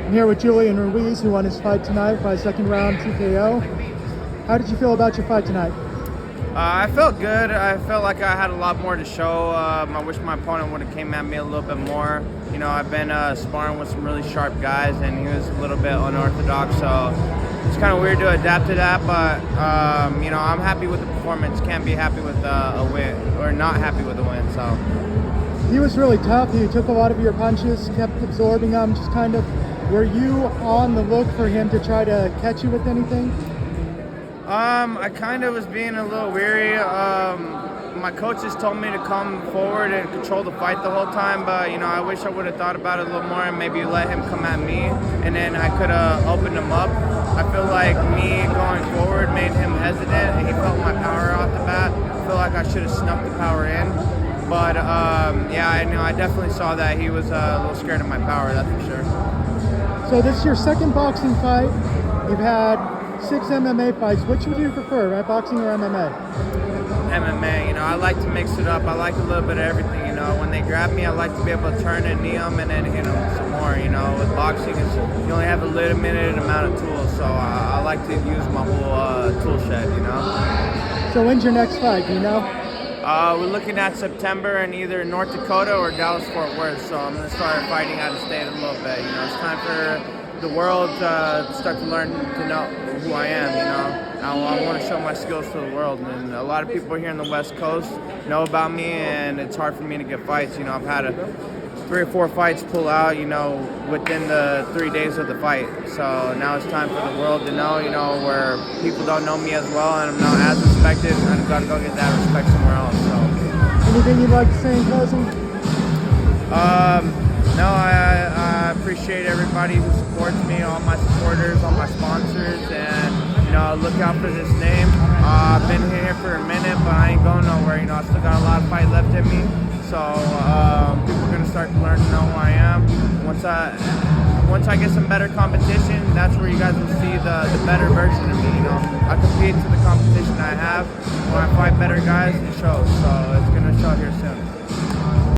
I'm here with Julian Ruiz, who won his fight tonight by second round TKO. How did you feel about your fight tonight? I felt good. I felt like I had a lot more to show. I wish my opponent would have came at me a little bit more. You know, I've been sparring with some really sharp guys, and he was a little bit unorthodox, so it's kind of weird to adapt to that. But you know, I'm happy with the performance. Can't be happy with a win, or not happy with the win. So he was really tough. He took a lot of your punches, kept absorbing them. Just kind of, were you on the look for him to try to catch you with anything? I kind of was being a little weary. My coaches told me to come forward and control the fight the whole time, but you know, I wish I would have thought about it a little more and maybe let him come at me, and then I could have opened him up. I feel like me going forward made him hesitant, and he felt my power off the bat. I feel like I should have snuck the power in, but yeah, I definitely saw that he was a little scared of my power, that's for sure. So this is your second boxing fight. You've had 6 MMA fights. Which would you prefer, right? Boxing or MMA? MMA, you know, I like to mix it up. I like a little bit of everything, you know. When they grab me, I like to be able to turn and knee them and then hit them some more, you know. With boxing, you only have a limited amount of tools, so I like to use my whole tool shed, you know. So when's your next fight, do you know? We're looking at September in either North Dakota or Dallas-Fort Worth, so I'm going to start fighting out of state a little bit, you know. It's time for the world start to learn to know who I am, you know. I want to show my skills to the world, and a lot of people here in the West Coast know about me, and it's hard for me to get fights. You know, I've had 3 or 4 fights pull out, you know, within the 3 days of the fight. So now it's time for the world to know, you know, where people don't know me as well, and I'm not as respected, and I've got to go get that respect somewhere else. So, anything you'd like to say in closing? No, I appreciate everybody who supports me, all my supporters, all my sponsors, and you know, look out for this name. I've been here for a minute, but I ain't going nowhere. You know, I still got a lot of fight left in me, so people are gonna start to learn to know who I am. Once I get some better competition, that's where you guys will see the better version of me. You know, I compete to the competition I have. When I fight better guys, it shows. So it's gonna show here soon.